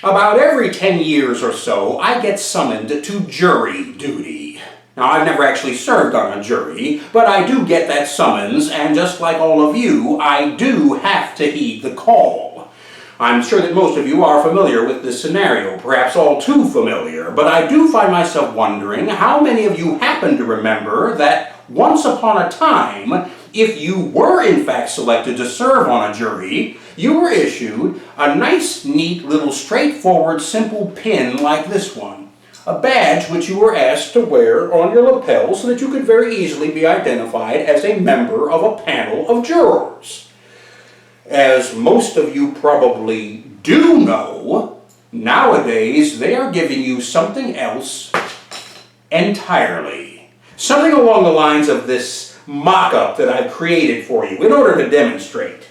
About every 10 years or so, I get summoned to jury duty. Now, I've never actually served on a jury, but I do get that summons, and just like all of you, I do have to heed the call. I'm sure that most of you are familiar with this scenario, perhaps all too familiar, but I do find myself wondering how many of you happen to remember that once upon a time, if you were in fact selected to serve on a jury, you were issued a nice, neat, little straightforward, simple pin like this one. A badge which you were asked to wear on your lapel so that you could very easily be identified as a member of a panel of jurors. As most of you probably do know, nowadays they are giving you something else entirely. Something along the lines of this mock-up that I've created for you in order to demonstrate.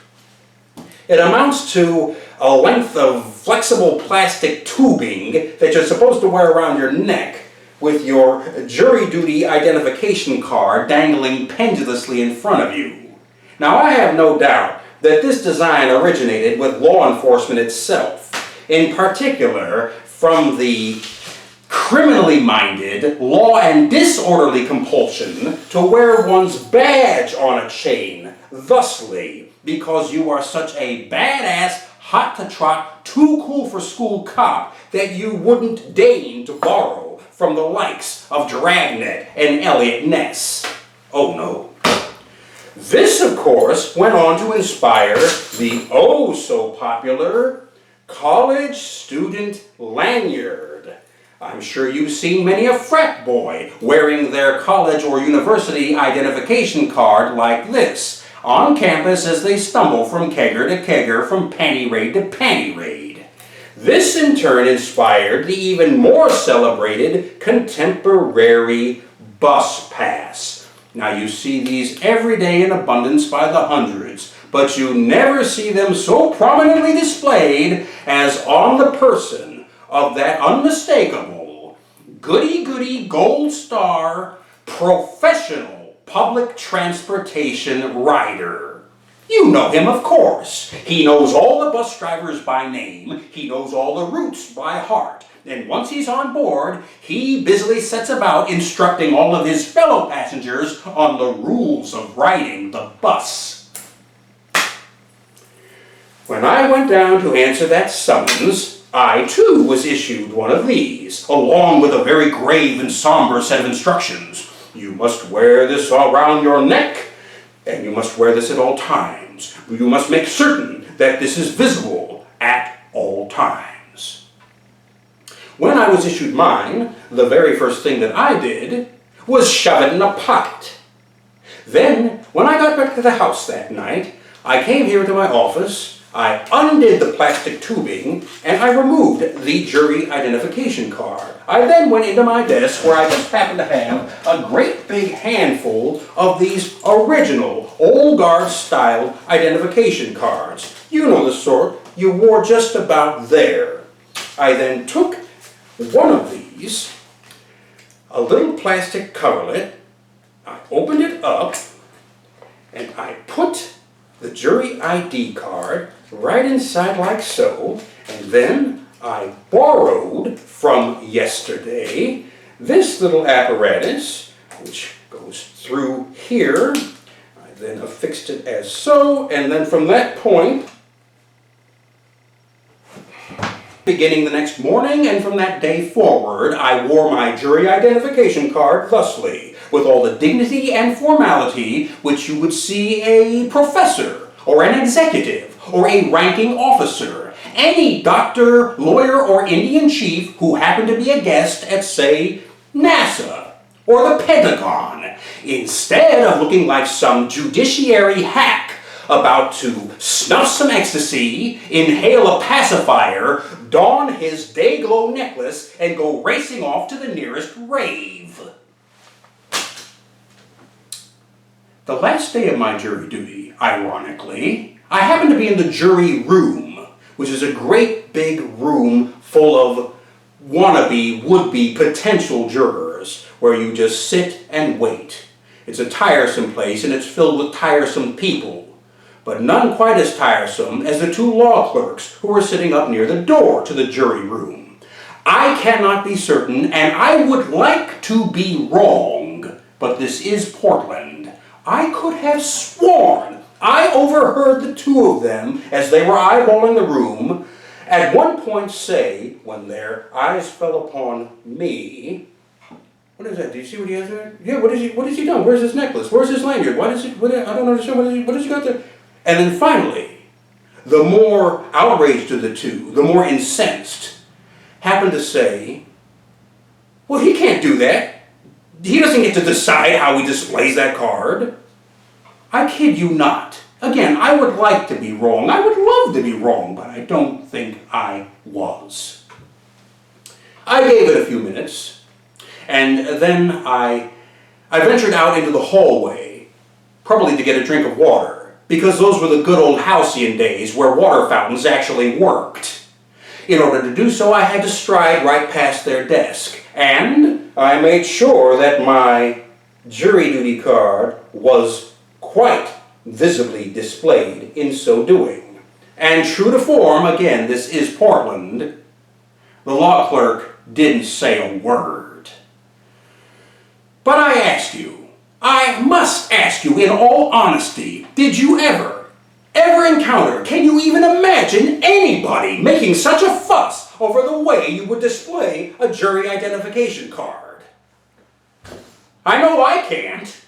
It amounts to a length of flexible plastic tubing that you're supposed to wear around your neck with your jury duty identification card dangling pendulously in front of you. Now, I have no doubt that this design originated with law enforcement itself, in particular from the criminally minded law and disorderly compulsion to wear one's badge on a chain, thusly, because you are such a badass, hot-to-trot, too-cool-for-school cop that you wouldn't deign to borrow from the likes of Dragnet and Elliot Ness. Oh no. This, of course, went on to inspire the oh-so-popular college student lanyard. I'm sure you've seen many a frat boy wearing their college or university identification card like this on campus as they stumble from kegger to kegger, from panty raid to panty raid. This in turn inspired the even more celebrated contemporary bus pass. Now you see these every day in abundance by the hundreds, but you never see them so prominently displayed as on the person of that unmistakable, goody-goody gold star professional public transportation rider. You know him, of course. He knows all the bus drivers by name. He knows all the routes by heart. And once he's on board, he busily sets about instructing all of his fellow passengers on the rules of riding the bus. When I went down to answer that summons, I too was issued one of these, along with a very grave and somber set of instructions. You must wear this around your neck, and you must wear this at all times. You must make certain that this is visible at all times. When I was issued mine, the very first thing that I did was shove it in a pocket. Then, when I got back to the house that night, I came here to my office, I undid the plastic tubing, and I removed the jury identification card. I then went into my desk where I just happened to have a great big handful of these original old guard style identification cards. You know the sort you wore just about there. I then took one of these, a little plastic coverlet, I opened it up, and I put the jury ID card right inside like so, and then I borrowed from yesterday this little apparatus, which goes through here. I then affixed it as so, and then from that point, beginning the next morning and from that day forward, I wore my jury identification card thusly, with all the dignity and formality which you would see a professor or an executive or a ranking officer, any doctor, lawyer, or Indian chief who happened to be a guest at, say, NASA or the Pentagon, instead of looking like some judiciary hack about to snuff some ecstasy, inhale a pacifier, don his day-glow necklace, and go racing off to the nearest rave. The last day of my jury duty, ironically, I happened to be in the jury room, which is a great big room full of wannabe, would-be potential jurors, where you just sit and wait. It's a tiresome place, and it's filled with tiresome people. but none quite as tiresome as the two law clerks who were sitting up near the door to the jury room. I cannot be certain, and I would like to be wrong, but this is Portland. I could have sworn I overheard the two of them, as they were eyeballing the room, at one point say, when their eyes fell upon me, what is that? Do you see what he has there? Yeah, what is he done? Where's his necklace? Where's his lanyard? Why does he, I don't understand, what has he got there? And then finally, the more outraged of the two, the more incensed, happened to say, well, he can't do that. He doesn't get to decide how he displays that card. I kid you not. Again, I would like to be wrong. I would love to be wrong, but I don't think I was. I gave it a few minutes, and then I ventured out into the hallway, probably to get a drink of water, because those were the good old halcyon days where water fountains actually worked. In order to do so, I had to stride right past their desk, and I made sure that my jury duty card was quite visibly displayed in so doing. And true to form, again, this is Portland, the law clerk didn't say a word. But I must ask you in all honesty, did you ever encounter, can you even imagine anybody making such a fuss over the way you would display a jury identification card? I know I can't.